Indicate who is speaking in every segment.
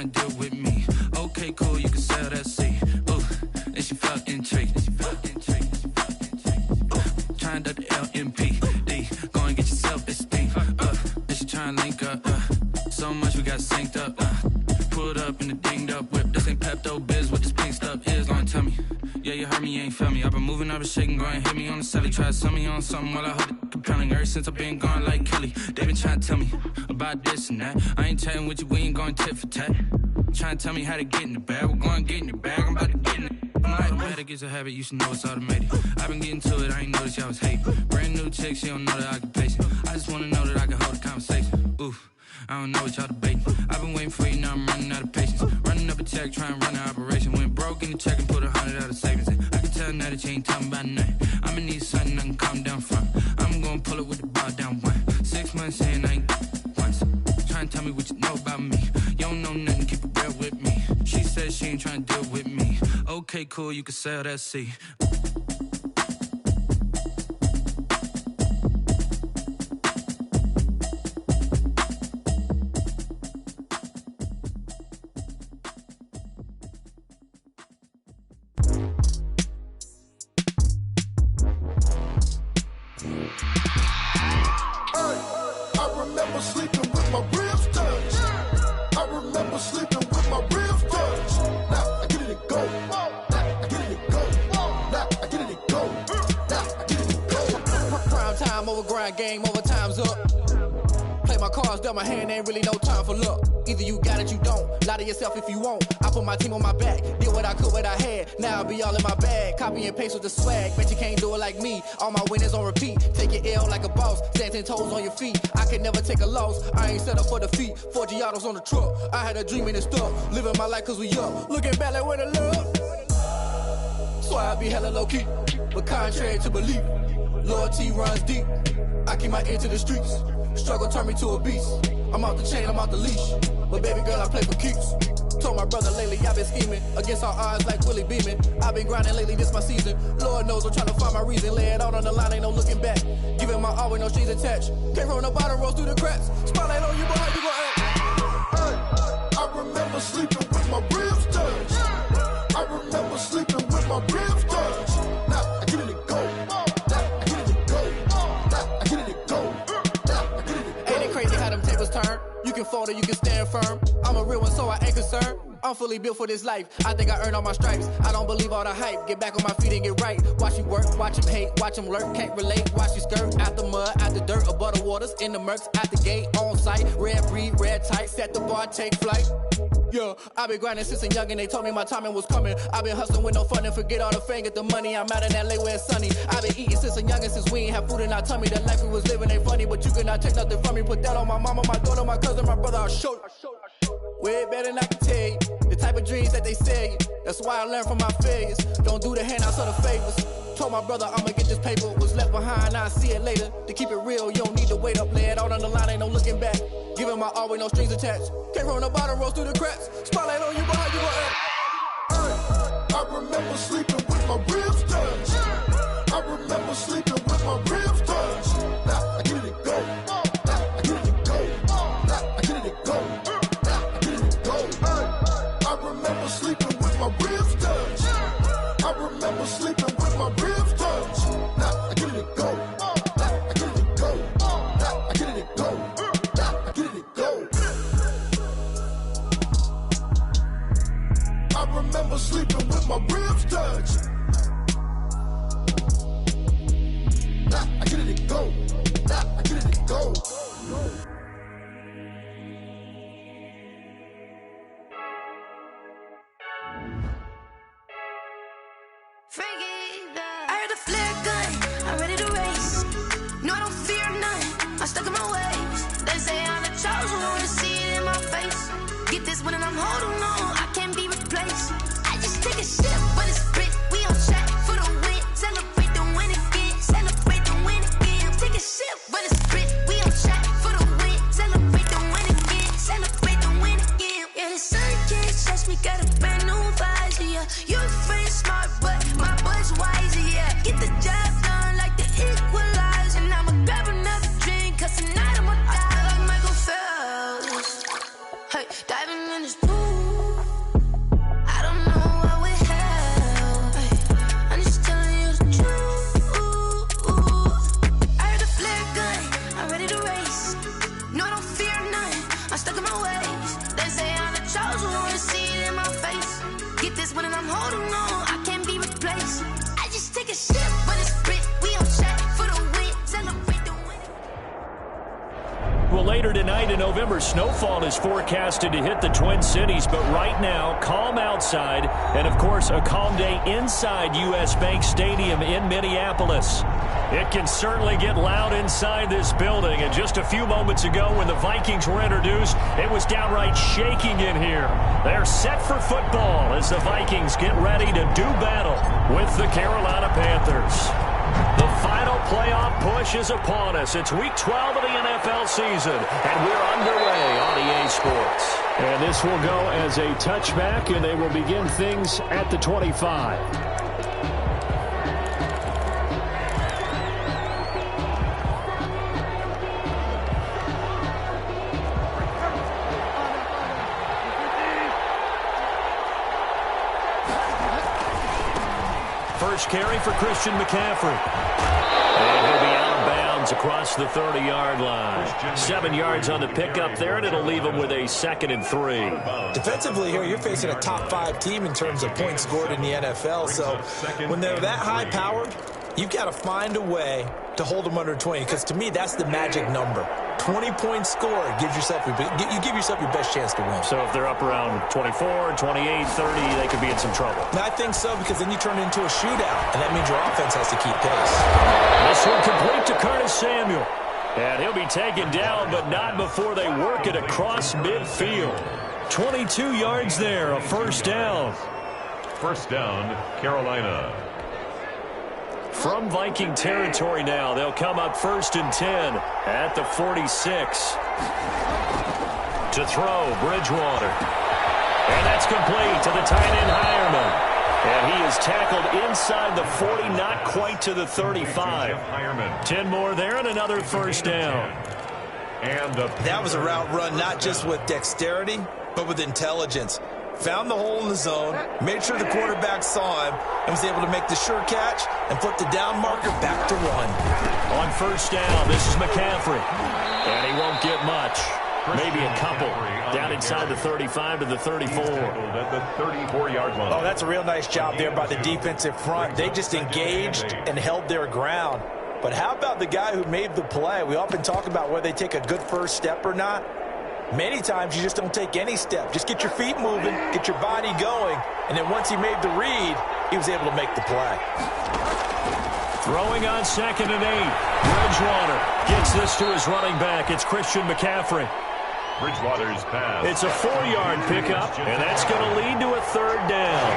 Speaker 1: trying to deal with me. Okay, cool, you can sell that seed. Ooh, and she felt intrigued. Trying to the LMPD. Go and get yourself this thing. And she trying to link up. So much we got synced up. Pulled up in the dinged up whip. This ain't Pepto Biz, what this pink stuff is. Long tell me. Yeah, you heard me, you ain't felt me. I've been moving, I've been shaking, go and hit me on the celly. Try to sell me on something while I hold it compelling. Ever since I've been gone like Kelly, they been trying to tell me about this and that. I ain't chatting with you, we ain't going tit for tat. Trying to tell me how to get in the bag. We're going to get in the bag, I'm about to get in it. I'm like, automatic is a habit, you should know it's automated. I've been getting to it, I ain't noticed y'all was hating. Brand new chick, she don't know the occupation. I just wanna know that I can hold a conversation. Oof, I don't know what y'all debating. I've been waiting for you, now I'm running out of patience. Running up a check, trying to run an operation. Went broke in the check and put 100 out of savings in. I can tell now that you ain't talking about nothing. I'ma need something I can calm down from. I'm gonna pull it with the bar down one. 6 months in, I ain't once. Trying to tell me what you know about me. You don't know nothing, keep it real with me. She said she ain't trying to deal with me. Okay, cool, you can sell that seed.
Speaker 2: Game over, time's up. Play my cards, dealt my hand, ain't really no time for luck. Either you got it, you don't. Lie to yourself if you won't. I put my team on my back, did what I could, what I had. Now I'll be all in my bag. Copy and paste with the swag. Bet you can't do it like me. All my winners on repeat. Take your L like a boss. Stand 10 toes on your feet. I can never take a loss. I ain't set up for defeat. 4 Giottos on the truck. I had a dream and it's stuck. Living my life cause we up. Looking back like where the love. So I be hella low key. But contrary to belief, loyalty runs deep. I keep my ear to the streets. Struggle turned me to a beast. I'm out the chain, I'm out the leash. But baby girl, I play for keeps. Told my brother lately, I've been scheming. Against all odds like Willie Beeman. I've been grinding lately, this my season. Lord knows I'm trying to find my reason. Lay it out on the line, ain't no looking back. Giving my all with no strings attached. Came from the bottom, rose through the cracks. Spotlight on you, boy, how you gon' act?
Speaker 3: Hey, I remember sleeping with my ribs touched. I remember sleeping with my ribs touched. Now I get it and go.
Speaker 2: Turn. You can fold or you can stand firm. I'm a real one, so I ain't concerned. I'm fully built for this life. I think I earned all my stripes. I don't believe all the hype. Get back on my feet and get right. Watch you work, watch him hate, watch him lurk. Can't relate, watch you skirt. Out the mud, out the dirt, above the waters, in the murks, out the gate, on site. Red breed, red tight, set the bar, take flight. Yeah, I've been grinding since a youngin', they told me my timing was coming. I've been hustling with no fun and forget all the fame, get the money. I'm out in LA where it's sunny. I've been eating since a youngin', since we ain't have food in our tummy. The life we was living ain't funny, but you cannot take nothing from me. Put that on my mama, my daughter, my cousin, my brother, I'll show you. Way better than I can tell you. The type of dreams that they sell you. That's why I learned from my failures. Don't do the handouts or the favors. Told my brother I'ma get this paper. Was left behind, I'll see it later. To keep it real, you don't need to wait up. Lay it out on the line, ain't no looking back. Giving my all with no strings attached. Came from the bottom, rose through the cracks. Spotlight on you, boy, how you gon' act?
Speaker 3: Hey, I remember sleeping with my ribs touched. I remember sleeping with my ribs touched. Now I get it and go. Now I get it and go. Now I get it and go. Now I get it and go. Hey, I remember sleeping with my ribs touched. I remember sleeping with my ribs touched. Now I get it and go. Now I get it and go. Now I get it and go. Now I get it and go. I remember sleeping with my ribs touched. Now I get it and go. Now I get it and go.
Speaker 4: I heard the flare gun, I'm ready to race. No, I don't fear none, I'm stuck in my ways. They say I'm the chosen one, see it in my face. Get this one and I'm holding on, I can't be replaced. I just take a sip, but it's spit, we on track for the win. Celebrate the win again, celebrate the win again. Take a sip, but it's spit, we on track for the win. Celebrate the win again, celebrate the win again. Yeah, the sun can't touch me, got a brand new visor, yeah. Your friend's smart, but my boy's wiser, yeah. Get the job done like the equalizer. And I'ma grab another drink, cause tonight I'ma die like Michael Phelps. Hey, diving in this pool. this one and I'm holding on. I can't be replaced. I just take a sip, but it's spit. We on track for the win. Celebrate the win.
Speaker 5: Well, later tonight in November, snowfall is forecasted to hit the Twin Cities, but right now, calm outside, and of course, a calm day inside U.S. Bank Stadium in Minneapolis. It can certainly get loud inside this building, and just a few moments ago when the Vikings were introduced, it was downright shaking in here. They're set for football as the Vikings get ready to do battle with the Carolina Panthers. The final playoff push is upon us. It's Week 12 of the NFL season, and we're underway on EA Sports. And this will go as a touchback, and they will begin things at the 25. First carry for Christian McCaffrey. And he'll be out of bounds across the 30-yard line. 7 yards on the pickup there, and it'll leave him with a 2nd and 3.
Speaker 6: Defensively here, you're facing a top-5 team in terms of points scored in the NFL. So when they're that high-powered, you've got to find a way to hold them under 20, because to me, that's the magic number. 20 points scored gives yourself you give yourself your best chance to win.
Speaker 5: So if they're up around 24, 28, 30, they could be in some trouble.
Speaker 6: I think so, because then you turn it into a shootout, and that means your offense has to keep pace.
Speaker 5: This one complete to Curtis Samuel. And he'll be taken down, but not before they work it across midfield. 22 yards there, a first down.
Speaker 7: First down, Carolina.
Speaker 5: From Viking territory now, they'll come up 1st and 10 at the 46. To throw, Bridgewater. And that's complete to the tight end, Hireman. And he is tackled inside the 40, not quite to the 35. 10 more there and another first down.
Speaker 7: And
Speaker 6: that was a route run not just with dexterity, but with intelligence. Found the hole in the zone, made sure the quarterback saw him, and was able to make the sure catch and flip the down marker back to run.
Speaker 5: On first down, this is McCaffrey. And he won't get much. Maybe a couple. Down inside the 35 to the 34.
Speaker 7: At the 34-yard line.
Speaker 6: Oh, that's a real nice job there by the defensive front. They just engaged and held their ground. But how about the guy who made the play? We often talk about whether they take a good first step or not. Many times you just don't take any step. Just get your feet moving, get your body going, and then once he made the read, he was able to make the play.
Speaker 5: Throwing on 2nd and 8. Bridgewater gets this to his running back. It's Christian McCaffrey.
Speaker 7: Bridgewater's pass.
Speaker 5: It's a 4-yard pickup, and that's going to lead to a 3rd down.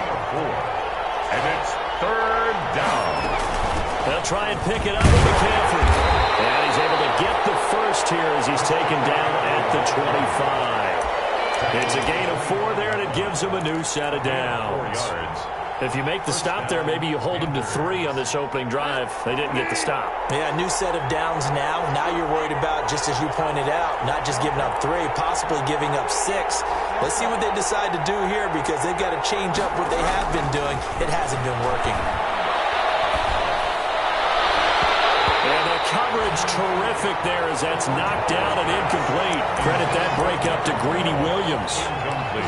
Speaker 7: And it's 3rd down.
Speaker 5: They'll try and pick it up with McCaffrey. And he's able to get the first here as he's taken down at the 25. It's a gain of 4 there, and it gives him a new set of downs.
Speaker 7: 4 yards.
Speaker 5: If you make the stop there, maybe you hold him to 3 on this opening drive. They didn't get the stop.
Speaker 6: Yeah, new set of downs now. Now you're worried about, just as you pointed out, not just giving up 3, possibly giving up 6. Let's see what they decide to do here, because they've got to change up what they have been doing. It hasn't been working.
Speaker 5: And the coverage terrific there as that's knocked down and incomplete. Credit that breakup to Greedy Williams.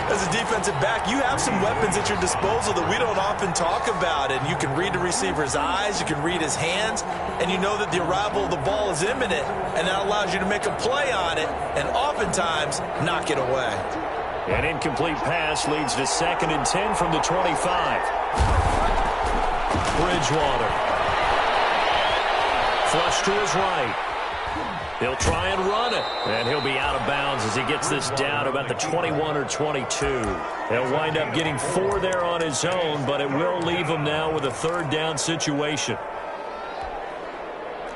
Speaker 6: As a defensive back, you have some weapons at your disposal that we don't often talk about. And you can read the receiver's eyes, you can read his hands, and you know that the arrival of the ball is imminent. And that allows you to make a play on it and oftentimes knock it away.
Speaker 5: An incomplete pass leads to 2nd and 10 from the 25. Bridgewater. Flush to his right. He'll try and run it, and he'll be out of bounds as he gets this down about the 21 or 22. He'll wind up getting 4 there on his own, but it will leave him now with a 3rd down situation.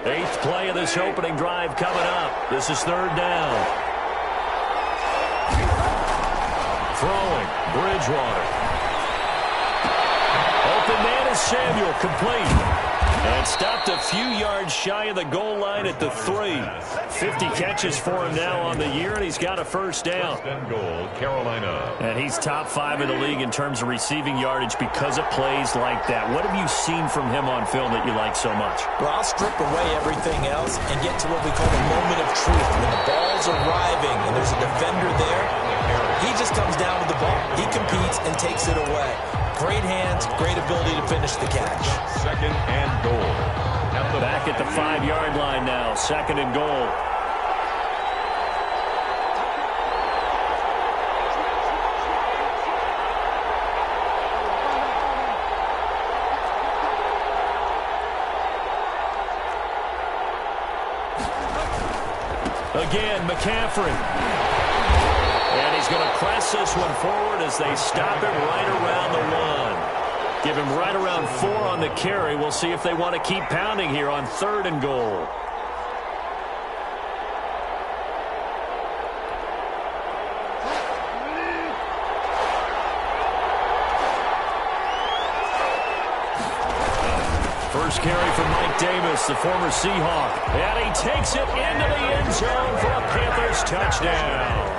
Speaker 5: 8th play of this opening drive coming up. This is 3rd down. Throwing, Bridgewater. Open man is Samuel, complete. And stopped a few yards shy of the goal line at the 3. 50 catches for him now on the year, and he's got a first down.
Speaker 7: First and goal, Carolina.
Speaker 5: And he's top 5 in the league in terms of receiving yardage because of plays like that. What have you seen from him on film that you like so much?
Speaker 6: Well, I'll strip away everything else and get to what we call the moment of truth. When the ball's arriving and there's a defender there, He just comes down with the ball. He competes and takes it away. Great hands, great ability to finish the catch.
Speaker 7: Second and goal.
Speaker 5: Back at the 5-yard line now. Second and goal. Again, McCaffrey. And he's going to press this one forward as they stop it right around the 1. Give him right around 4 on the carry. We'll see if they want to keep pounding here on 3rd and goal. First carry for Mike Davis, the former Seahawk. And he takes it into the end zone for a Panthers touchdown.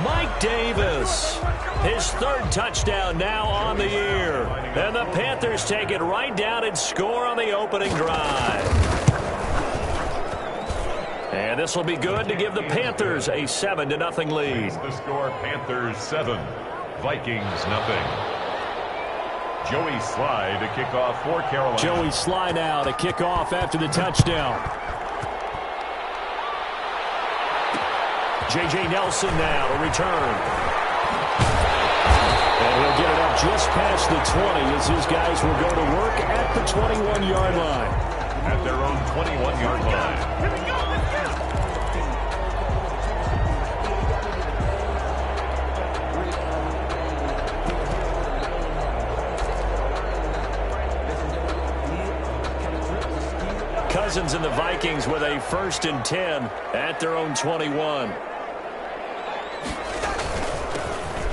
Speaker 5: Mike Davis, his 3rd touchdown now on the year. And the Panthers take it right down and score on the opening drive. And this will be good to give the Panthers a 7-0 lead.
Speaker 7: The score, Panthers 7, Vikings nothing. Joey Sly to kick off for Carolina.
Speaker 5: Joey Sly now to kick off after the touchdown. J.J. Nelson now to return. And he'll get it up just past the 20 as his guys will go to work at the 21-yard line.
Speaker 7: At their own 21-yard line.
Speaker 5: Cousins and the Vikings with a 1st and 10 at their own 21.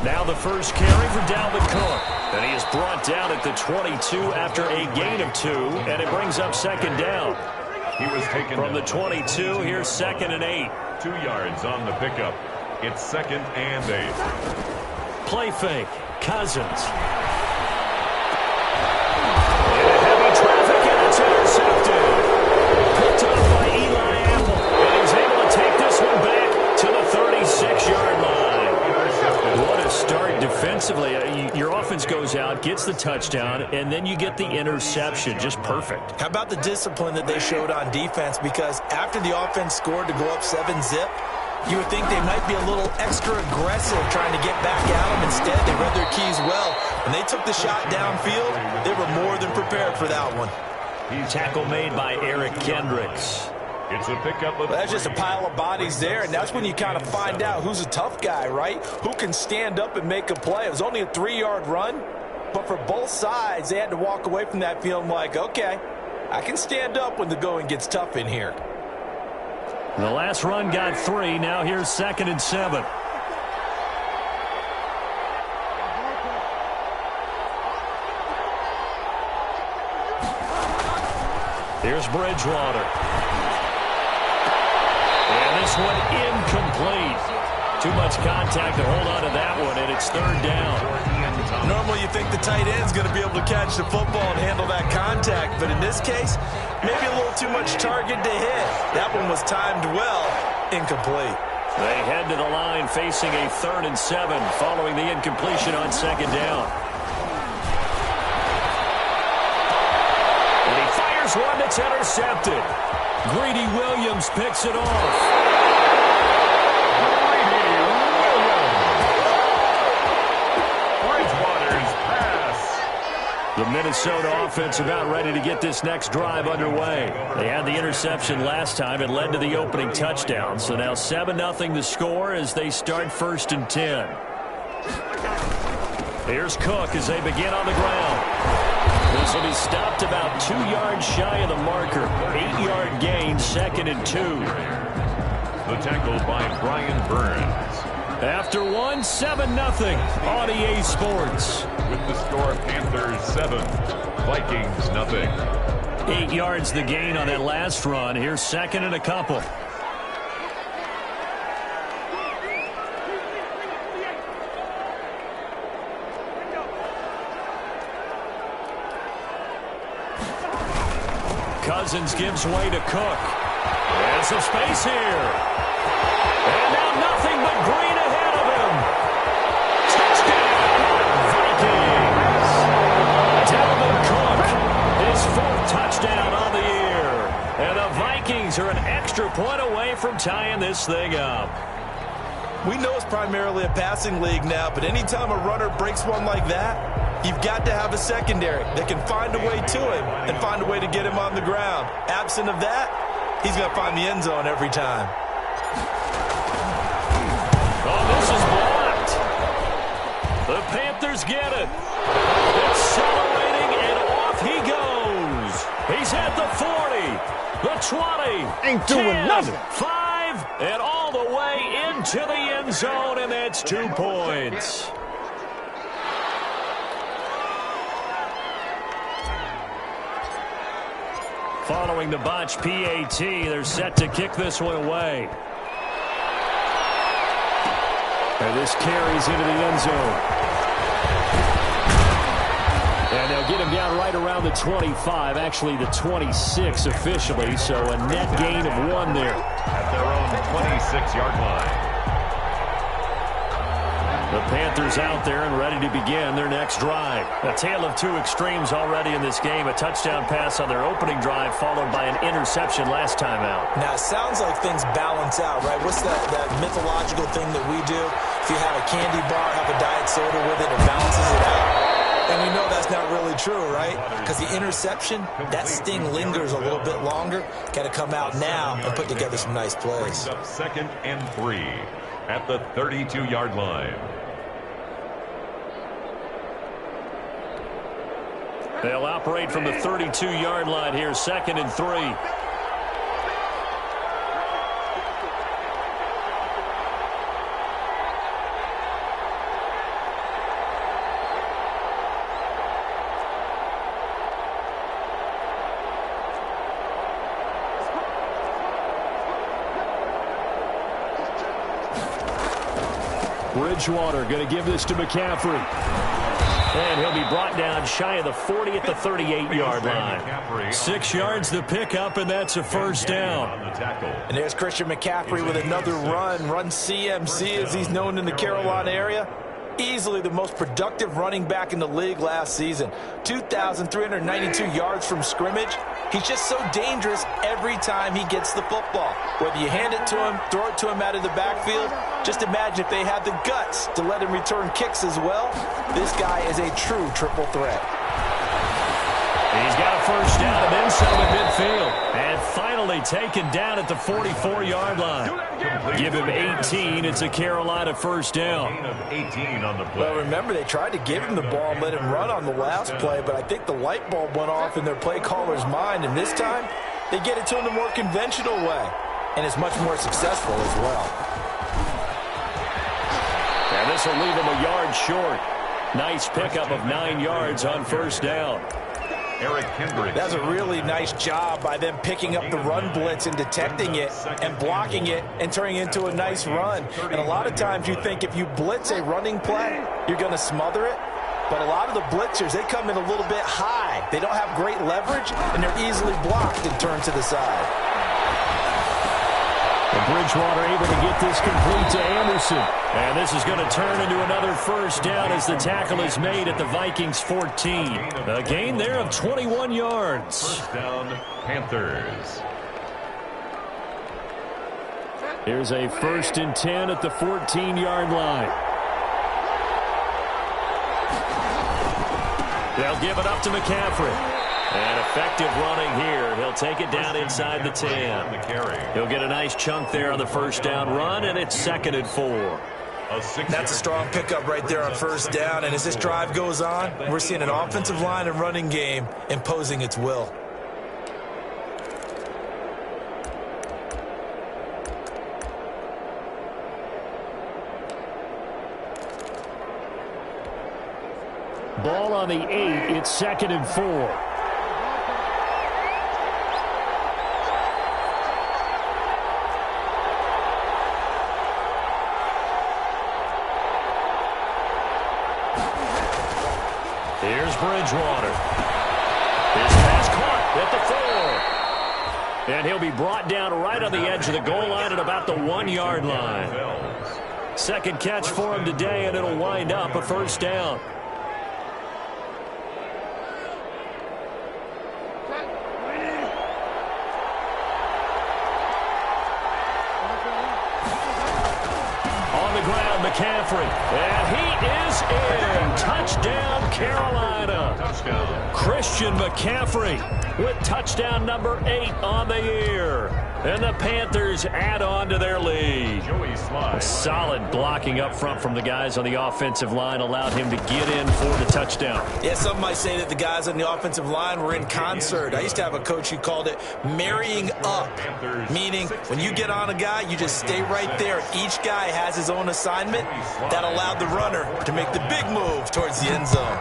Speaker 5: Now the first carry for Dalvin Cook. And he is brought down at the 22 after a gain of 2, and it brings up 2nd down.
Speaker 7: He was taken
Speaker 5: from the 22. Here's 2nd and 8.
Speaker 7: 2 yards on the pickup. It's 2nd and 8.
Speaker 5: Play fake. Cousins. Heavy traffic, and it's intercepted. Picked up by Eli Apple. And he's able to take this one back to the 36-yard line. What a start defensively. Your offense goes out, gets the touchdown, and then you get the interception. Just perfect.
Speaker 6: How about the discipline that they showed on defense? Because after the offense scored to go up 7-zip, you would think they might be a little extra aggressive trying to get back at them. Instead, they read their keys well. When they took the shot downfield, they were more than prepared for that one.
Speaker 5: Tackle made by Eric Kendricks.
Speaker 7: It's a pickup of
Speaker 6: that's just a pile of bodies there, and that's when you kind of find out who's a tough guy, right? Who can stand up and make a play. It was only a 3-yard run, but for both sides, they had to walk away from that feeling like, okay, I can stand up when the going gets tough in here.
Speaker 5: The last run got 3. Now here's 2nd and 7. Here's Bridgewater. And this one incomplete. Too much contact to hold on to that one, and it's 3rd down.
Speaker 6: Normally you think the tight end's going to be able to catch the football and handle that contact, but in this case, maybe a little too much target to hit. That one was timed well, incomplete.
Speaker 5: They head to the line facing a 3rd and 7 following the incompletion on 2nd down. And he fires one that's intercepted. Greedy Williams picks it off. The Minnesota offense about ready to get this next drive underway. They had the interception last time. It led to the opening touchdown. So now 7-0 the score as they start 1st and 10. Here's Cook as they begin on the ground. This will be stopped about 2 yards shy of the marker. 8-yard gain, 2nd and 2.
Speaker 7: The tackle by Brian Burns.
Speaker 5: After 1, 7-0 on EA Sports.
Speaker 7: With the score, Panthers 7, Vikings nothing.
Speaker 5: 8 yards the gain on that last run. Here's 2nd and a couple. Cousins gives way to Cook. There's some space here. And now nothing but green ahead of him. away from tying this thing up.
Speaker 6: We know it's primarily a passing league now, but anytime a runner breaks one like that, you've got to have a secondary that can find a way to him and find a way to get him on the ground. Absent of that, he's going to find the end zone every time.
Speaker 5: Oh, this is blocked. The Panthers get it. Accelerating, and off he goes. He's at the 40, the 20,
Speaker 8: ain't doing
Speaker 5: 10,
Speaker 8: nothing.
Speaker 5: 5, and all the way into the end zone, and that's 2 points. Following the botch PAT, they're set to kick this one away. And this carries into the end zone. And they'll get him down right around the 25, actually the 26 officially, so a net gain of 1 there.
Speaker 7: At their own 26-yard line.
Speaker 5: The Panthers out there and ready to begin their next drive. A tale of 2 extremes already in this game. A touchdown pass on their opening drive followed by an interception last time out.
Speaker 6: Now, it sounds like things balance out, right? What's that mythological thing that we do? If you have a candy bar, have a diet soda with it, it balances it out. And we know that's not really true, right? Because the interception, that sting lingers a little bit longer. Got to come out now and put together some nice plays.
Speaker 7: Up 2nd and 3 at the 32-yard line.
Speaker 5: They'll operate from the 32-yard line here, 2nd and 3. Bridgewater going to give this to McCaffrey. And he'll be brought down shy of the 40 at the 38-yard line. 6 yards the pickup, and that's a first down.
Speaker 6: And there's Christian McCaffrey with another run CMC as he's known in the Carolina area. Easily the most productive running back in the league last season. 2,392 yards from scrimmage. He's just so dangerous every time he gets the football. Whether you hand it to him, throw it to him out of the backfield, just imagine if they had the guts to let him return kicks as well. This guy is a true triple threat.
Speaker 5: He's got a first down and then some at midfield. And finally taken down at the 44-yard line. Give him 18. It's a Carolina first down.
Speaker 7: 18 on the play.
Speaker 6: Well, remember, they tried to give him the ball and let him run on the last play, but I think the light bulb went off in their play caller's mind, and this time they get it to him the more conventional way, and it's much more successful as well.
Speaker 5: And this will leave him a yard short. Nice pickup of 9 yards on first down.
Speaker 7: Eric Kendricks.
Speaker 6: That's a really nice job by them picking up the run blitz and detecting it and blocking it and turning it into a nice run. And a lot of times you think if you blitz a running play, you're going to smother it. But a lot of the blitzers, they come in a little bit high. They don't have great leverage, and they're easily blocked and turned to the side.
Speaker 5: And Bridgewater able to get this complete to Anderson. And this is going to turn into another first down as the tackle is made at the Vikings 14. A gain there of 21 yards.
Speaker 7: First down, Panthers.
Speaker 5: Here's a 1st and 10 at the 14-yard line. They'll give it up to McCaffrey. And effective running here. He'll take it down inside the 10. He'll get a nice chunk there on the first down run, and it's 2nd and 4.
Speaker 6: That's a strong pickup right there on first down. And as this drive goes on, we're seeing an offensive line and running game imposing its will.
Speaker 5: Ball on the 8. It's 2nd and 4. Here's Bridgewater. His pass caught at the 4. And he'll be brought down right on the edge of the goal line at about the 1-yard line. 2nd catch for him today, and it'll wind up a first down. McCaffrey. And he is in. Touchdown, Carolina.
Speaker 7: Touchdown.
Speaker 5: Christian McCaffrey with touchdown number 8 on the year. And the Panthers add on to their lead.
Speaker 7: Joey Slide.
Speaker 5: Solid blocking up front from the guys on the offensive line allowed him to get in for the touchdown.
Speaker 6: Yeah, some might say that the guys on the offensive line were in concert. I used to have a coach who called it marrying up, meaning when you get on a guy, you just stay right there. Each guy has his own assignment. That allowed the runner to make the big move towards the end zone.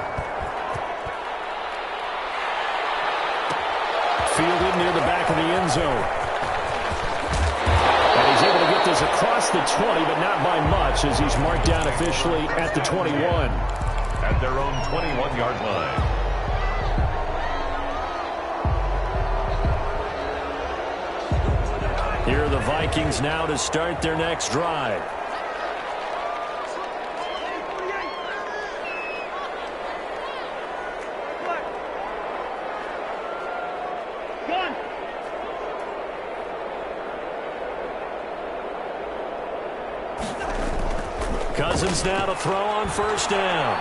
Speaker 5: Fielded near the back of the end zone. And he's able to get this across the 20, but not by much, as he's marked down officially at the 21.
Speaker 7: At their own 21-yard line.
Speaker 5: Here are the Vikings now to start their next drive. Cousins now to throw on first down.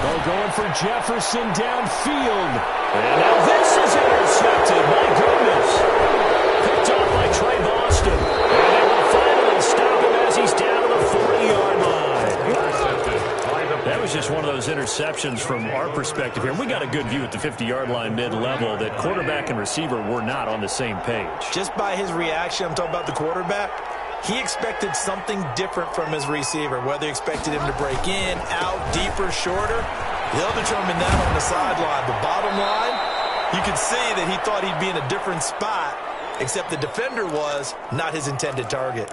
Speaker 5: They're going for Jefferson downfield. And now this is intercepted. My goodness. Picked off by Trey Boston. And they will finally stop him as he's down to the 40-yard line. That was just one of those interceptions from our perspective here. We got a good view at the 50-yard line mid-level that quarterback and receiver were not on the same page.
Speaker 6: Just by his reaction, I'm talking about the quarterback, he expected something different from his receiver, whether he expected him to break in, out, deeper, shorter. They'll determine that on the sideline. The bottom line, you could see that he thought he'd be in a different spot, except the defender was not his intended target.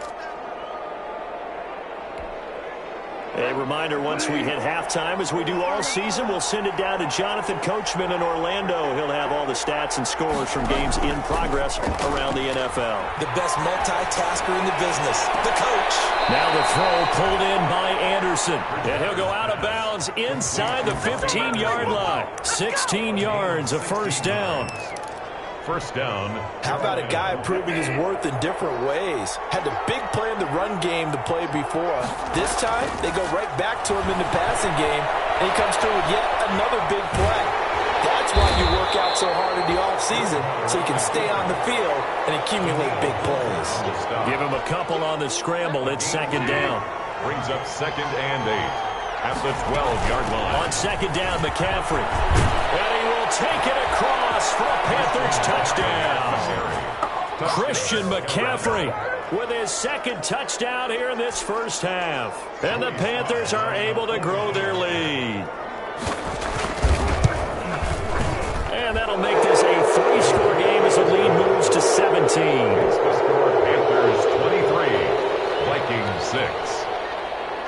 Speaker 5: A reminder, once we hit halftime, as we do all season, we'll send it down to Jonathan Coachman in Orlando. He'll have all the stats and scores from games in progress around the NFL.
Speaker 6: The best multitasker in the business, the coach.
Speaker 5: Now the throw pulled in by Anderson. And he'll go out of bounds inside the 15-yard line. 16 yards, a first down.
Speaker 7: First down.
Speaker 6: How about a guy proving his worth in different ways? Had the big play in the run game to play before. This time, they go right back to him in the passing game, and he comes through with yet another big play. That's why you work out so hard in the offseason, so you can stay on the field and accumulate big plays.
Speaker 5: Give him a couple on the scramble. It's second down.
Speaker 7: Brings up second and 8. At the 12-yard line.
Speaker 5: On second down, McCaffrey. And he will take it across for a Panthers touchdown. Christian McCaffrey with his second touchdown here in this first half. And the Panthers are able to grow their lead. And that'll make this a 3-score game as the lead moves to 17.
Speaker 7: It's the score, Panthers 23, Vikings 6.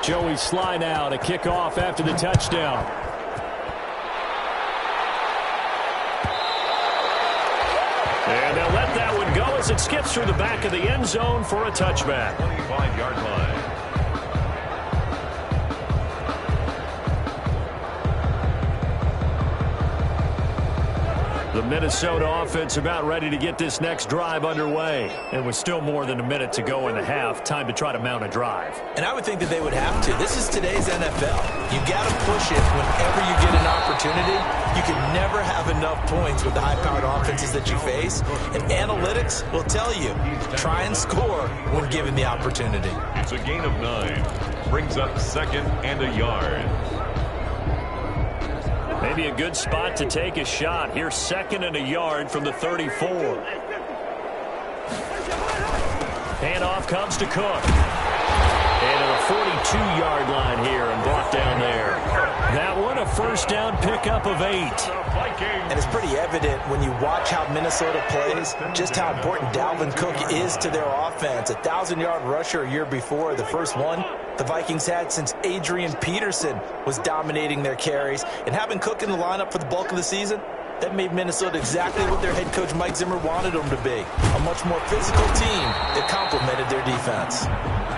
Speaker 5: Joey Slye now to kick off after the touchdown. And they'll let that one go as it skips through the back of the end zone for a touchback.
Speaker 7: 25-yard line.
Speaker 5: The Minnesota offense about ready to get this next drive underway. And with still more than a minute to go in the half, time to try to mount a drive.
Speaker 6: And I would think that they would have to. This is today's NFL. You got to push it whenever you get an opportunity. You can never have enough points with the high-powered offenses that you face. And analytics will tell you, try and score when given the opportunity.
Speaker 7: It's a gain of 9. Brings up second and a yard.
Speaker 5: Maybe a good spot to take a shot. Here's second and a yard from the 34. Handoff comes to Cook. And at the 42-yard line here and brought down there. That one a first down pickup of 8.
Speaker 6: And it's pretty evident when you watch how Minnesota plays, just how important Dalvin Cook is to their offense. A 1,000-yard rusher a year before, the first one the Vikings had since Adrian Peterson was dominating their carries. And having Cook in the lineup for the bulk of the season, that made Minnesota exactly what their head coach Mike Zimmer wanted them to be. A much more physical team that complemented their defense.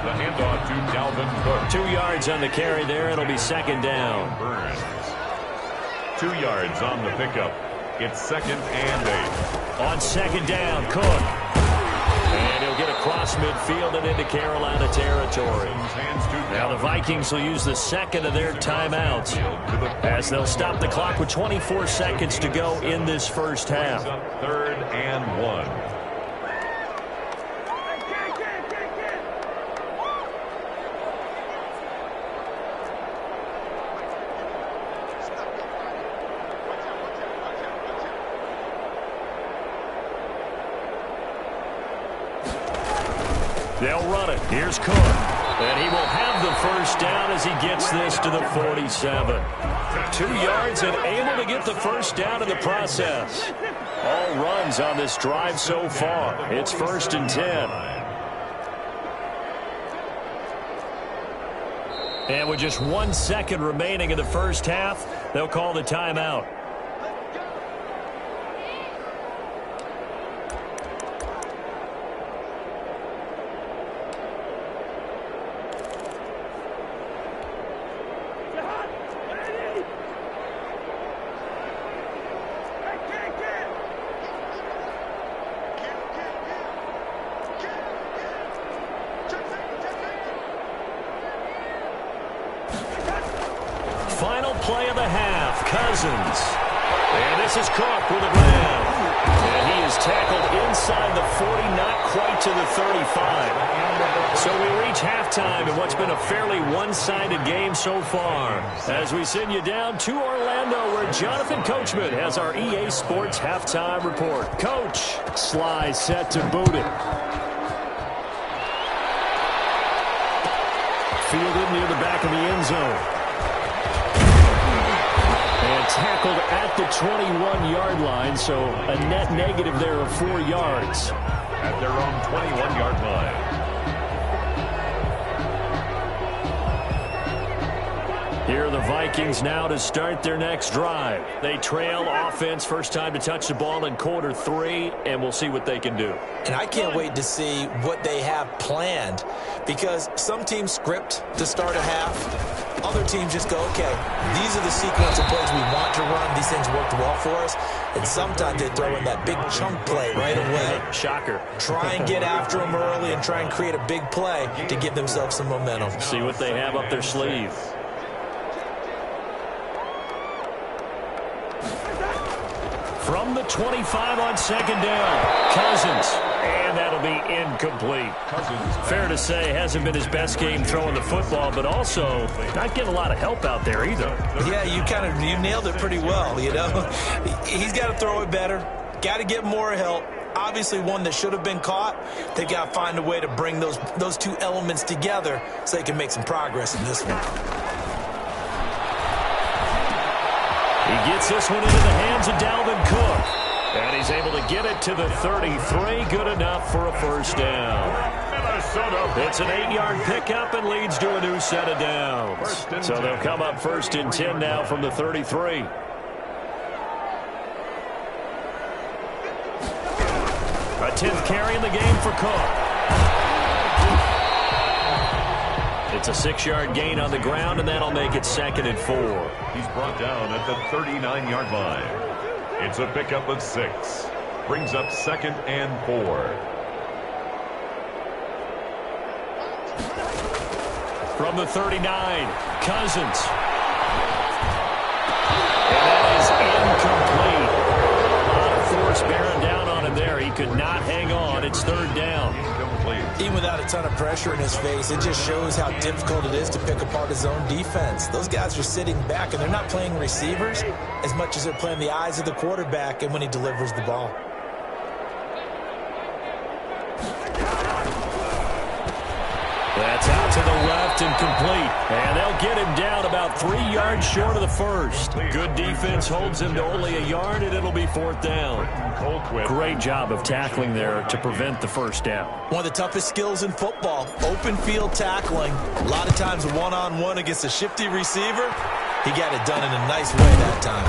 Speaker 7: The handoff to Dalvin Cook.
Speaker 5: 2 yards on the carry there. It'll be second down.
Speaker 7: Burns. 2 yards on the pickup. It's second and 8.
Speaker 5: On second down, Cook. And he'll get across midfield and into Carolina territory. Now the Vikings will use the second of their timeouts as they'll stop the clock with 24 seconds to go in this first half.
Speaker 7: 3rd and 1.
Speaker 5: They'll run it. Here's Cook. And he will have the first down as he gets this to the 47. 2 yards and able to get the first down in the process. All runs on this drive so far. It's 1st and 10. And with just 1 second remaining in the first half, they'll call the timeout. Final play of the half, Cousins. And this is Cook with a grab. And he is tackled inside the 40, not quite to the 35. So we reach halftime in what's been a fairly one-sided game so far. As we send you down to Orlando, where Jonathan Coachman has our EA Sports halftime report. Coach, Sly set to boot it. Fielded near the back of the end zone. And tackled at the 21-yard line, so a net negative there of 4 yards.
Speaker 7: At their own 21-yard line.
Speaker 5: Here are the Vikings now to start their next drive. They trail offense, first time to touch the ball in quarter 3, and we'll see what they can do.
Speaker 6: And I can't wait to see what they have planned, because some teams script to start a half. Other teams just go, okay, these are the sequence of plays we want to run. These things worked well for us. And sometimes they throw in that big chunk play right away.
Speaker 5: Shocker.
Speaker 6: Try and get after them early and try and create a big play to give themselves some momentum.
Speaker 5: See what they have up their sleeve. From the 25 on second down, Cousins. And that'll be incomplete. Fair to say, hasn't been his best game throwing the football, but also not getting a lot of help out there either.
Speaker 6: Yeah, you nailed it pretty well, you know. He's got to throw it better. Got to get more help. Obviously one that should have been caught. They got to find a way to bring those two elements together so they can make some progress in this one.
Speaker 5: He gets this one into the hands of Dalvin Cook. And he's able to get it to the 33. Good enough for a first down. It's an 8-yard pickup and leads to a new set of downs. So they'll come up 1st and 10 now from the 33. A 10th carry in the game for Cook. It's a 6-yard gain on the ground, and that'll make it 2nd and 4.
Speaker 7: He's brought down at the 39-yard line. It's a pickup of 6. Brings up 2nd and 4.
Speaker 5: From the 39, Cousins. And that is incomplete. A lot of force bearing down on him there. He could not hang on. It's 3rd down.
Speaker 6: Even without a ton of pressure in his face, it just shows how difficult it is to pick apart his own defense. Those guys are sitting back, and they're not playing receivers as much as they're playing the eyes of the quarterback and when he delivers the ball.
Speaker 5: That's out to the left and complete. And they'll get him down about 3 yards short of the first. Good defense holds him to only a yard, and it'll be 4th down. Great job of tackling there to prevent the first down.
Speaker 6: One of the toughest skills in football, open field tackling. A lot of times one-on-one against a shifty receiver. He got it done in a nice way that time.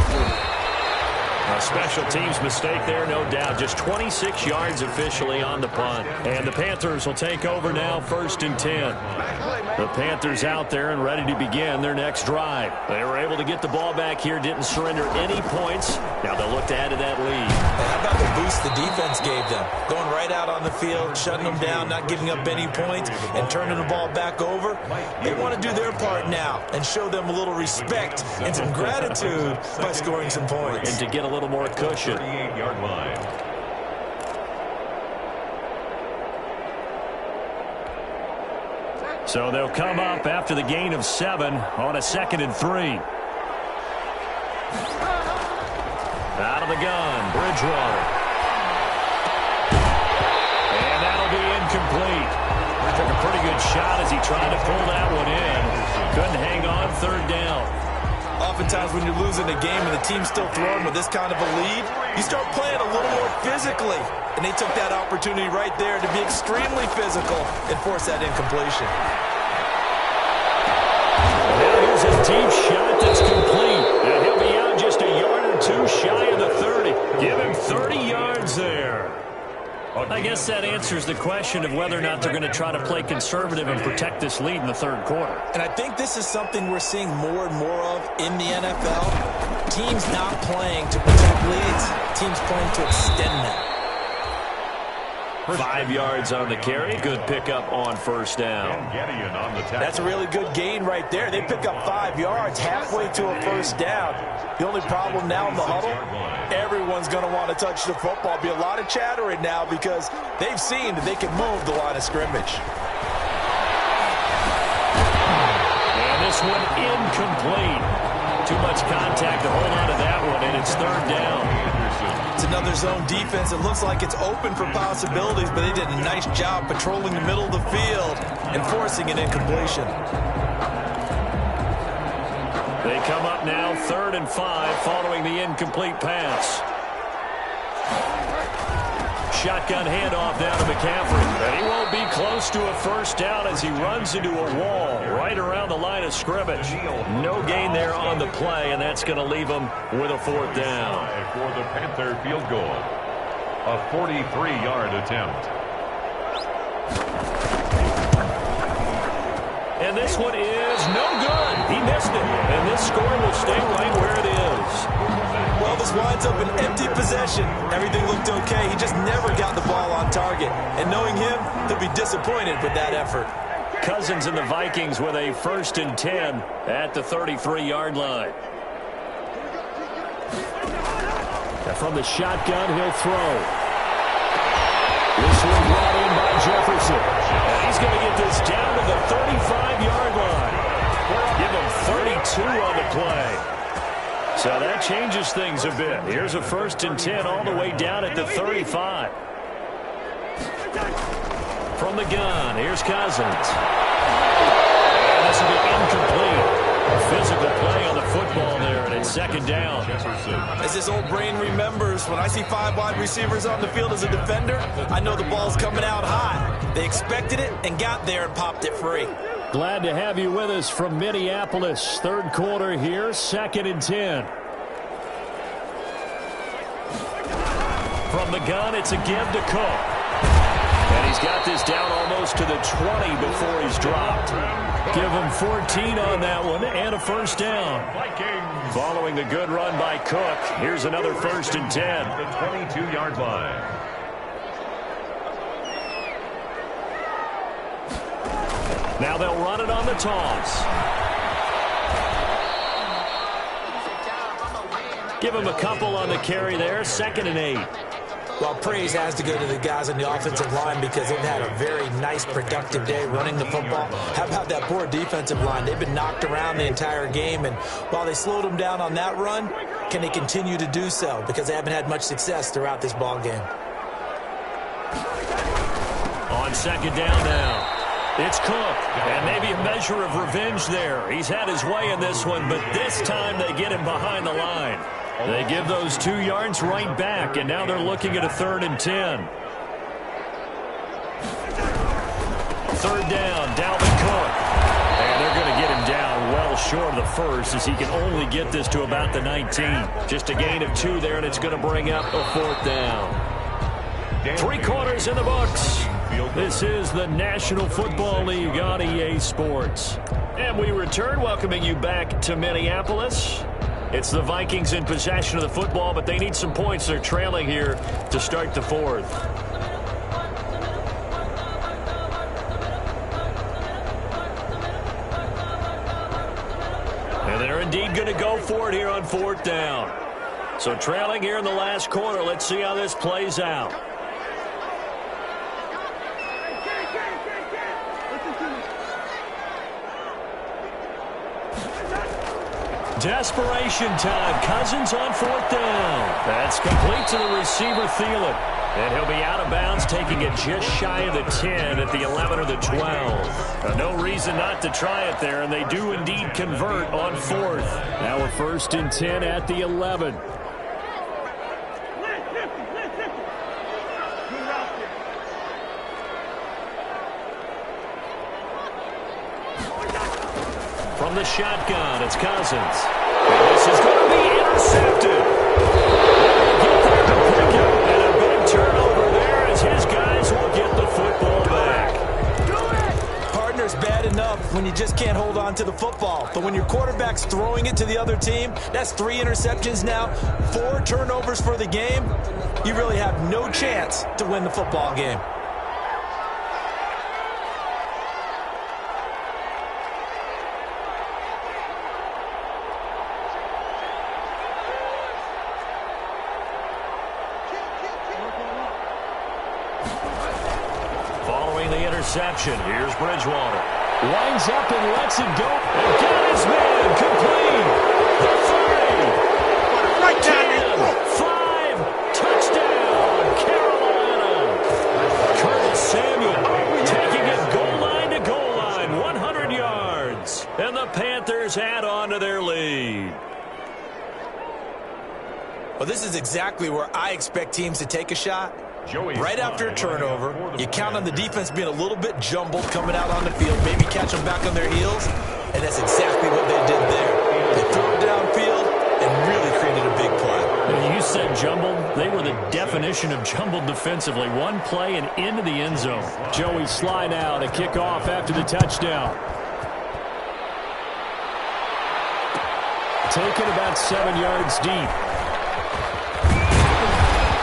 Speaker 5: A special teams mistake there, no doubt. Just 26 yards officially on the punt. And the Panthers will take over now, 1st and 10. The Panthers out there and ready to begin their next drive. They were able to get the ball back here, didn't surrender any points. Now they'll look to add to that lead.
Speaker 6: How about the boost the defense gave them? Going right out on the field, shutting them down, not giving up any points, and turning the ball back over. They want to do their part now and show them a little respect and some gratitude by scoring some points.
Speaker 5: And to get a little more cushion.
Speaker 7: 38-yard line.
Speaker 5: So they'll come up after the gain of 7 on a 2nd and 3. Out of the gun, Bridgewater. And that'll be incomplete. Took a pretty good shot as he tried to pull that one in. Couldn't hang on, 3rd down.
Speaker 6: Oftentimes when you're losing a game and the team's still throwing with this kind of a lead, you start playing a little more physically. And they took that opportunity right there to be extremely physical and force that incompletion.
Speaker 5: Now here's a deep shot that's complete. And he'll be out just a yard or 2 shy of the 30. Give him 30 yards there. I guess that answers the question of whether or not they're going to try to play conservative and protect this lead in the 3rd quarter.
Speaker 6: And I think this is something we're seeing more and more of in the NFL. Teams not playing to protect leads, teams playing to extend them.
Speaker 5: 5 yards on the carry. Good pickup on 1st down.
Speaker 6: That's a really good gain right there. They pick up 5 yards halfway to a 1st down. The only problem now in the huddle, everyone's going to want to touch the football. Be a lot of chattering now because they've seen that they can move the line of scrimmage.
Speaker 5: And this one incomplete. Too much contact to hold on to that one, and it's 3rd down.
Speaker 6: It's another zone defense. It looks like it's open for possibilities, but they did a nice job patrolling the middle of the field and forcing an incompletion.
Speaker 5: They come up now 3rd and 5 following the incomplete pass. Shotgun handoff down to McCaffrey. And he won't be close to a 1st down as he runs into a wall right around the line of scrimmage. No gain there on the play, and that's going to leave him with a 4th down.
Speaker 7: For the Panther field goal. A 43-yard attempt.
Speaker 5: And this one is no good. He missed it. And this score will stay right where it is.
Speaker 6: Well, this winds up an empty possession. Everything looked okay. He just never got the ball on target. And knowing him, he'll be disappointed with that effort.
Speaker 5: Cousins and the Vikings with a 1st and 10 at the 33-yard line. And from the shotgun, he'll throw. This one brought in by Jefferson. And he's going to get this down to the 35-yard line. Give him 32 on the play. So that changes things a bit. Here's a 1st and 10 all the way down at the 35. From the gun, here's Cousins. And this will be incomplete. A physical play on the football there, and it's 2nd down.
Speaker 6: As this old brain remembers, when I see 5 wide receivers on the field as a defender, I know the ball's coming out high. They expected it and got there and popped it free.
Speaker 5: Glad to have you with us from Minneapolis. 3rd quarter here, 2nd and 10. From the gun, it's a give to Cook. And he's got this down almost to the 20 before he's dropped. Give him 14 on that one and a 1st down. Following the good run by Cook, here's another 1st and 10.
Speaker 7: The 22-yard line.
Speaker 5: Now they'll run it on the toss. Give him a couple on the carry there. 2nd and 8.
Speaker 6: Well, praise has to go to the guys on the offensive line because they've had a very nice, productive day running the football. How about that poor defensive line? They've been knocked around the entire game, and while they slowed them down on that run, can they continue to do so? Because they haven't had much success throughout this ball game.
Speaker 5: On 2nd down now. It's Cook, and maybe a measure of revenge there. He's had his way in this one, but this time they get him behind the line. They give those 2 yards right back, and now they're looking at a 3rd and 10. 3rd down, Dalvin Cook. And they're going to get him down well short of the first as he can only get this to about the 19. Just a gain of 2 there, and it's going to bring up a 4th down. 3 quarters in the books. This is the National Football League on EA Sports. And we return, welcoming you back to Minneapolis. It's the Vikings in possession of the football, but they need some points. They're trailing here to start the 4th. And they're indeed going to go for it here on 4th down. So trailing here in the last quarter. Let's see how this plays out. Desperation time. Cousins on 4th down. That's complete to the receiver, Thielen. And he'll be out of bounds, taking it just shy of the 10 at the 11 or the 12. No reason not to try it there, and they do indeed convert on 4th. Now a 1st and 10 at the 11. From the shotgun, it's Cousins. And this is going to be intercepted. Get there to pick it. And a big turnover there as his guys will get the football back.
Speaker 6: Partner's bad enough when you just can't hold on to the football. But when your quarterback's throwing it to the other team, that's 3 interceptions now, 4 turnovers for the game. You really have no chance to win the football game.
Speaker 5: Interception. Here's Bridgewater. Winds up and lets it go. And got his man complete. The 3. 10, 5. Touchdown, Carolina. Curtis Samuel taking it goal line to goal line. 100 yards. And the Panthers add on to their lead.
Speaker 6: Well, this is exactly where I expect teams to take a shot. Right after a turnover, you count on the defense being a little bit jumbled coming out on the field, maybe catch them back on their heels, and that's exactly what they did there. They threw it downfield and really created a big play.
Speaker 5: You said jumbled. They were the definition of jumbled defensively. One play and into the end zone. Joey slide out, a kickoff after the touchdown. Taken about 7 yards deep.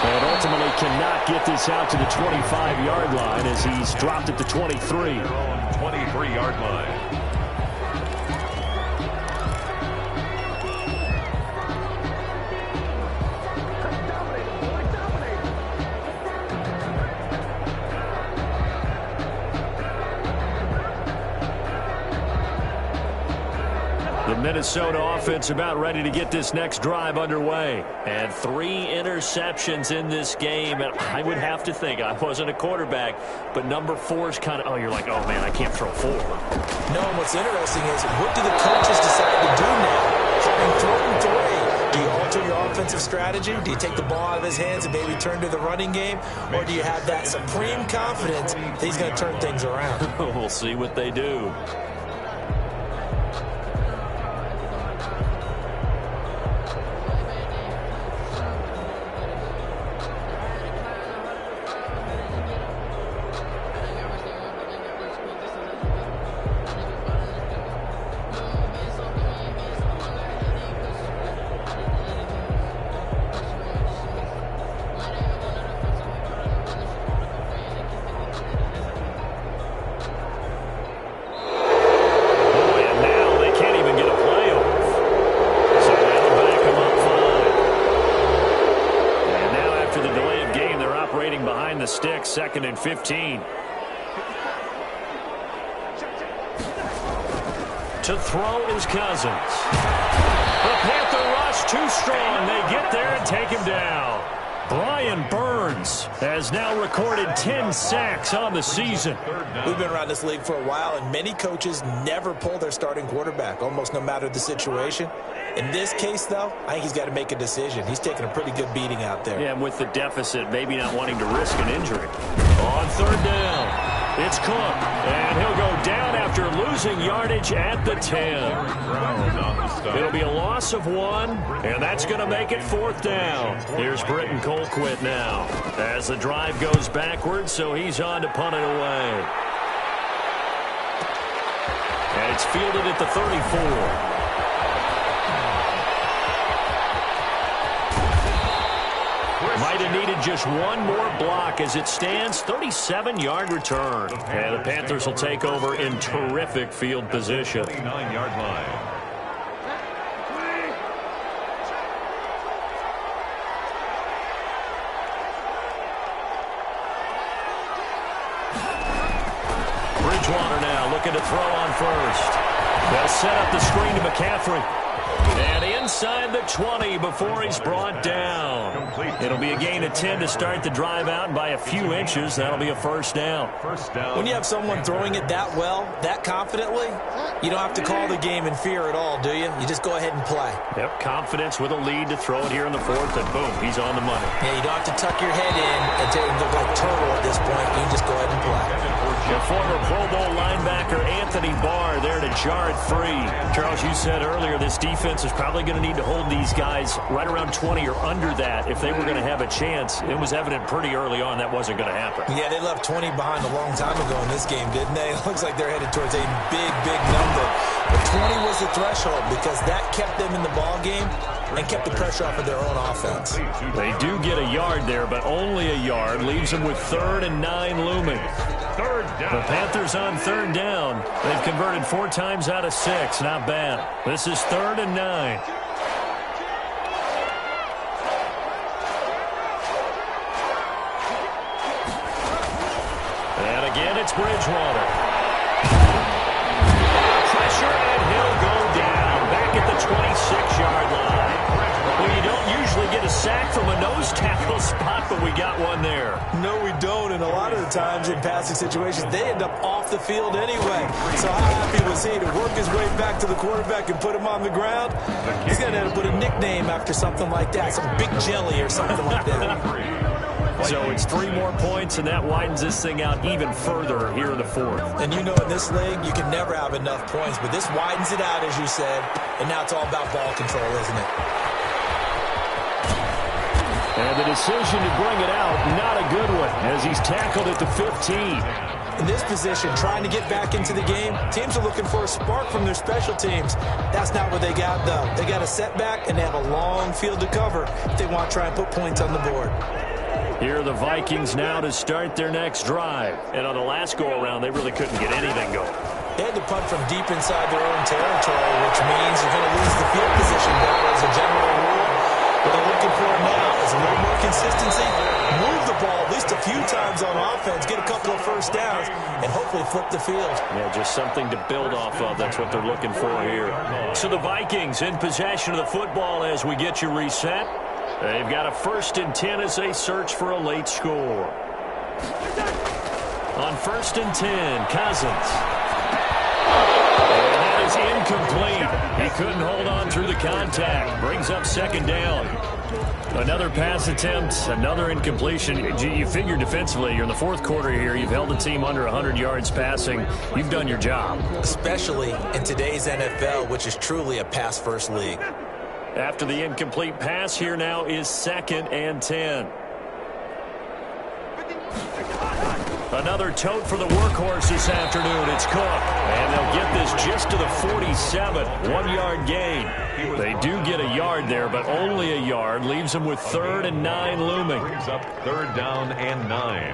Speaker 5: And ultimately cannot get this out to the 25-yard line as he's dropped at the 23.
Speaker 7: 23-yard line.
Speaker 5: The Minnesota offense about ready to get this next drive underway. And 3 interceptions in this game. And I would have to think, I wasn't a quarterback, but number 4 is kind of, oh, you're like, oh, man, I can't throw 4.
Speaker 6: No, and what's interesting is, what do the coaches decide to do now? Having thrown 3, do you alter your offensive strategy? Do you take the ball out of his hands and maybe turn to the running game? Or do you have that supreme confidence that he's going to turn things around?
Speaker 5: We'll see what they do. The Stix, 2nd and 15. To throw is Cousins. The Panther rush too strong. They get there and take him down. Brian Burns has now recorded 10 sacks on the season.
Speaker 6: We've been around this league for a while, and many coaches never pull their starting quarterback, almost no matter the situation. In this case, though, I think he's got to make a decision. He's taking a pretty good beating out there.
Speaker 5: Yeah, and with the deficit, maybe not wanting to risk an injury. On 3rd down, it's Cook, and he'll go down after after losing yardage at the 10. It'll be a loss of 1, and that's going to make it 4th down. Here's Britton Colquitt now as the drive goes backwards, so he's on to punt it away. And it's fielded at the 34. Might have needed just one more block as it stands, 37-yard return. And the Panthers will take over in terrific field position.
Speaker 7: 29-yard line.
Speaker 5: Bridgewater now looking to throw on first. They'll set up the screen to McCaffrey. And inside the 20 before he's brought down. It'll be a gain of 10 to start the drive out, and by a few inches, that'll be a first down.
Speaker 6: When you have someone throwing it that well, that confidently, you don't have to call the game in fear at all, do you? You just go ahead and play.
Speaker 5: Yep, confidence with a lead to throw it here in the 4th, and boom, he's on the money.
Speaker 6: Yeah, you don't have to tuck your head in and look like turtle at this point. You can just go ahead and play.
Speaker 5: The former Pro Bowl linebacker Anthony Barr there to jar it free. Charles, you said earlier this defense is probably going to need to hold these guys right around 20 or under that if they were going to have a chance. It was evident pretty early on that wasn't going to happen.
Speaker 6: Yeah, they left 20 behind a long time ago in this game, didn't they? It looks like they're headed towards a big, big number. But 20 was the threshold because that kept them in the ball game and kept the pressure off of their own offense.
Speaker 5: They do get a yard there, but only a yard. Leaves them with 3rd and 9 looming. The Panthers on 3rd down. They've converted 4 times out of 6. Not bad. This is 3rd and 9. And again, it's Bridgewater. Pressure, and he'll go down. Back at the 26-yard line. Well, you don't usually get a sack from a nose tackle spot, but we got one there.
Speaker 6: No, we don't, and a lot of the times in passing situations, they end up off the field anyway. So how happy was he to work his way back to the quarterback and put him on the ground? He's going to have to put a nickname after something like that, some Big Jelly or something like that.
Speaker 5: So it's 3 more points, and that widens this thing out even further here in the 4th.
Speaker 6: And you know in this league, you can never have enough points, but this widens it out, as you said, and now it's all about ball control, isn't it?
Speaker 5: And the decision to bring it out, not a good one, as he's tackled at the 15.
Speaker 6: In this position, trying to get back into the game, teams are looking for a spark from their special teams. That's not what they got, though. They got a setback, and they have a long field to cover if they want to try and put points on the board.
Speaker 5: Here are the Vikings now to start their next drive. And on the last go-around, they really couldn't get anything going.
Speaker 6: They had to punt from deep inside their own territory, which means you're going to lose the field position battle as a general rule. What they're looking for now is a little more consistency, move the ball at least a few times on offense, get a couple of first downs, and hopefully flip the field.
Speaker 5: Yeah, just something to build off of. That's what they're looking for here. So the Vikings in possession of the football as we get you reset. They've got a 1st and 10 as they search for a late score. On 1st and 10, Cousins. And that is incomplete. He couldn't hold on through the contact. Brings up 2nd down. Another pass attempt, another incompletion. You figure defensively, you're in the 4th quarter here. You've held the team under 100 yards passing. You've done your job.
Speaker 6: Especially in today's NFL, which is truly a pass-first league.
Speaker 5: After the incomplete pass, here now is 2nd and 10. Another tote for the workhorse this afternoon. It's Cook. And they'll get this just to the 47. 1-yard gain. They do get a yard there, but only a yard. Leaves them with 3rd and 9 looming.
Speaker 7: Brings up 3rd down and 9.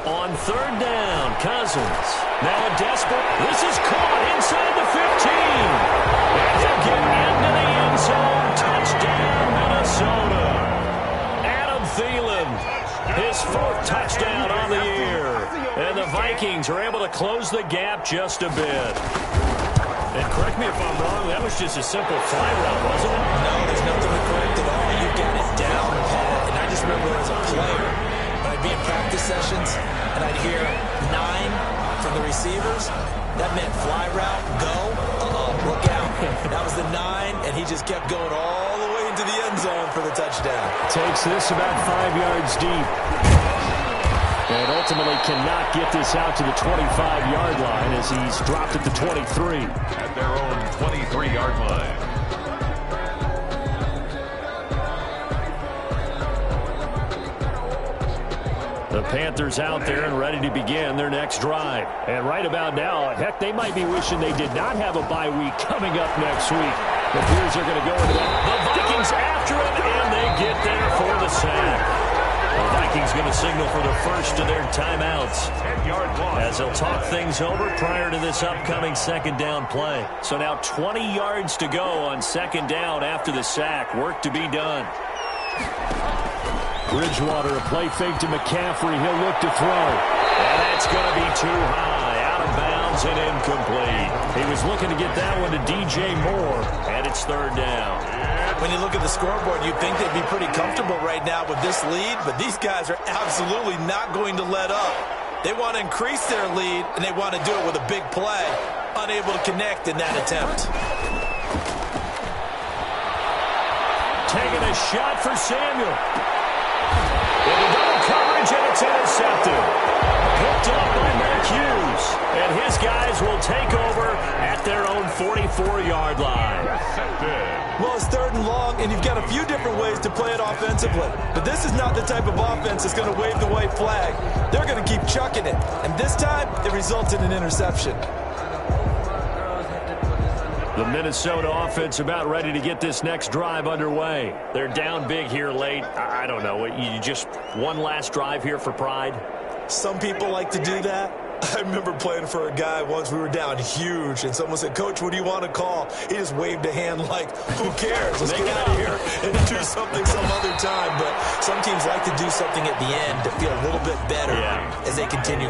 Speaker 5: On 3rd down, Cousins. Now a desperate. This is caught inside the 15. And they'll get into the end zone. Touchdown, Minnesota. Adam Thielen, his 4th touchdown on the year. And the Vikings are able to close the gap just a bit. And correct me if I'm wrong, that was just a simple fly route, wasn't it?
Speaker 6: No, there's nothing to correct at all. You got it down, Pat. And I just remember as a player, when I'd be in practice sessions and I'd hear 9 from the receivers, that meant fly route, go, look out. That was the 9, and he just kept going all the way into the end zone for the touchdown.
Speaker 5: Takes this about 5 yards deep. And ultimately cannot get this out to the 25-yard line as he's dropped at the 23.
Speaker 7: At their own 23-yard line.
Speaker 5: The Panthers out there and ready to begin their next drive. And right about now, heck, they might be wishing they did not have a bye week coming up next week. The Bears are going to go into that. The Vikings after it, and they get there for the sack. The Vikings going to signal for the first of their timeouts as they'll talk things over prior to this upcoming second down play. So now 20 yards to go on second down after the sack. Work to be done. Bridgewater, a play fake to McCaffrey. He'll look to throw. And that's going to be too high. Out of bounds and incomplete. He was looking to get that one to DJ Moore, and it's third down.
Speaker 6: When you look at the scoreboard, you'd think they'd be pretty comfortable right now with this lead, but these guys are absolutely not going to let up. They want to increase their lead, and they want to do it with a big play. Unable to connect in that attempt.
Speaker 5: Taking a shot for Samuel. With a double coverage, and it's intercepted. Picked up by Mark Hughes. And his guys will take over at their own 44-yard line.
Speaker 6: Well, it's third and long, and you've got a few different ways to play it offensively. But this is not the type of offense that's going to wave the white flag. They're going to keep chucking it. And this time, it results in an interception.
Speaker 5: The Minnesota offense about ready to get this next drive underway. They're down big here late. I don't know. You just one last drive here for pride?
Speaker 6: Some people like to do that. I remember playing for a guy once. We were down huge, and someone said, "Coach, what do you want to call?" He just waved a hand like, "Who cares? Let's get out of here and do something some other time." But some teams like to do something at the end to feel a little bit better as they continue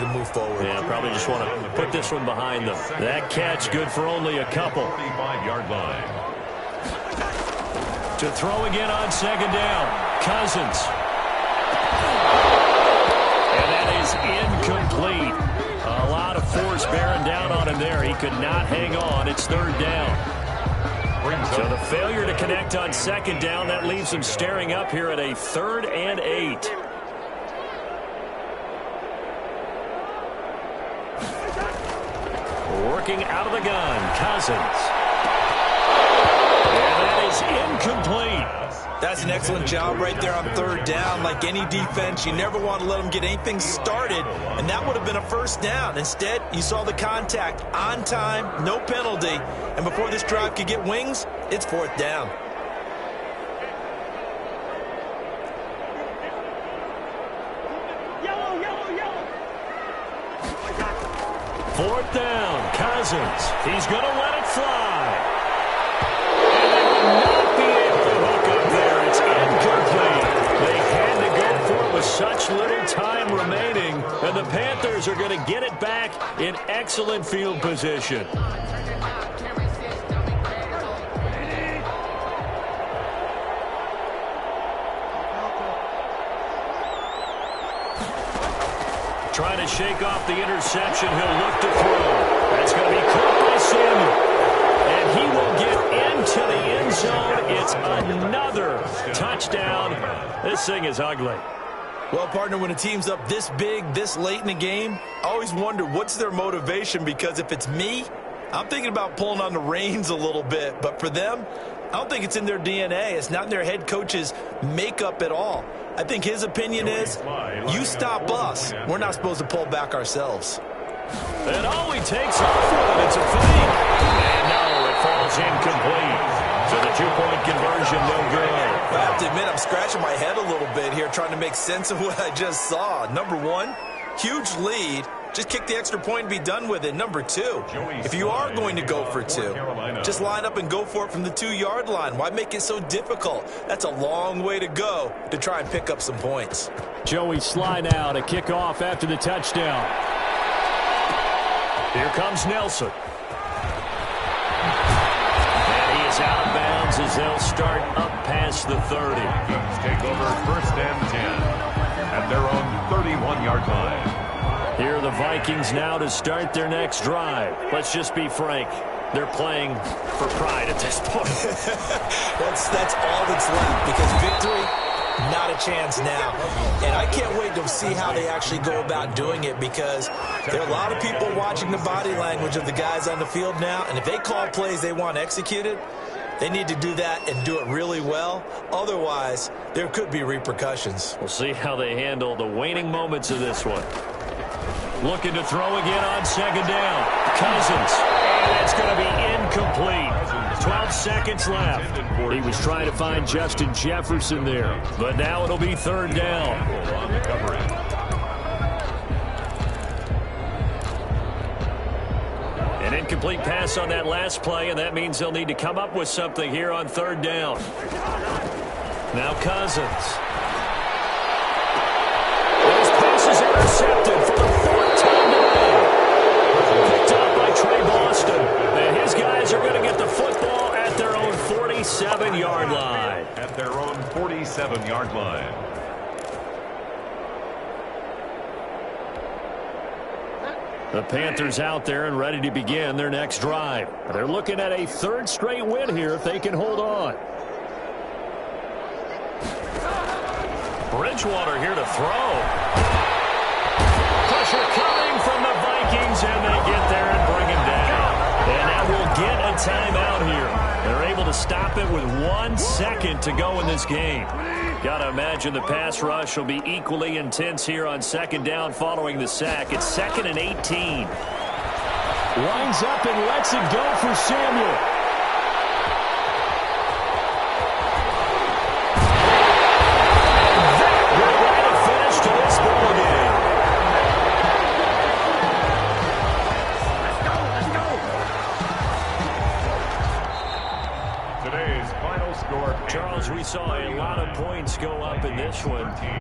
Speaker 6: to move forward.
Speaker 5: Yeah, probably just want to put this one behind them. That catch good for only a couple.
Speaker 7: 45-yard line.
Speaker 5: To throw again on second down. Cousins. Is incomplete. A lot of force bearing down on him there. He could not hang on. It's third down. So the failure to connect on second down, that leaves him staring up here at a 3rd and 8. Working out of the gun, Cousins. And that is incomplete.
Speaker 6: That's an excellent job right there on third down. Like any defense, you never want to let them get anything started, and that would have been a first down. Instead, you saw the contact on time, no penalty, and before this drive could get wings, it's fourth down.
Speaker 5: Fourth down, Cousins. He's going to let it fly. And they will not be able to hook up there. It's incomplete. They had to go for it with such little time remaining, and the Panthers are going to get it back in excellent field position. Trying to shake off the interception. He'll look to throw. That's going to be caught by Samuel. And he will get into the end zone. It's another touchdown. This thing is ugly.
Speaker 6: Well, partner, when a team's up this big, this late in the game, I always wonder what's their motivation, because if it's me, I'm thinking about pulling on the reins a little bit. But for them, I don't think it's in their DNA. It's not in their head coach's makeup at all. I think his opinion is, you stop us. We're not supposed to pull back ourselves.
Speaker 5: And all he takes off with it, it's a fake. And no, it falls incomplete. So the two-point conversion, no good.
Speaker 6: I have to admit, I'm scratching my head a little bit here trying to make sense of what I just saw. Number one, huge lead. Just kick the extra point and be done with it. Number two, if you are going to go for two, just line up and go for it from the 2-yard line. Why make it so difficult? That's a long way to go to try and pick up some points.
Speaker 5: Joey Sly now to kick off after the touchdown. Here comes Nelson. And he is out of bounds as they'll start up past the 30.
Speaker 7: Vikes take over 1st and 10 at their own 31-yard line.
Speaker 5: Here are the Vikings now to start their next drive. Let's just be frank. they're playing for pride at this point.
Speaker 6: That's all that's left, because victory, not a chance now. And I can't wait to see how they actually go about doing it, because there are a lot of people watching the body language of the guys on the field now, and if they call plays they want executed, they need to do that and do it really well. Otherwise, there could be repercussions.
Speaker 5: We'll see how they handle the waning moments of this one. Looking to throw again on second down. Cousins. And it's going to be incomplete. 12 seconds left. He was trying to find Justin Jefferson there. But now it'll be third down. An incomplete pass on that last play, and that means they'll need to come up with something here on third down. Now Cousins. His pass is intercepted for the fourth time today. Picked up by Trey Boston. And his guys are going to get the football at their own 47-yard line.
Speaker 7: At their own 47-yard line.
Speaker 5: The Panthers out there and ready to begin their next drive. They're looking at a third straight win here if they can hold on. Bridgewater here to throw. Pressure coming from the Vikings, and they get there and bring him down. And that will get a timeout here. They're able to stop it with 1 second to go in this game. Got to imagine the pass rush will be equally intense here on second down following the sack. It's 2nd and 18. Lines up and lets it go for Samuel. And that will write a finish to this ball game.
Speaker 7: Today's final score.
Speaker 5: Charles, we saw a lot of points go up in this one.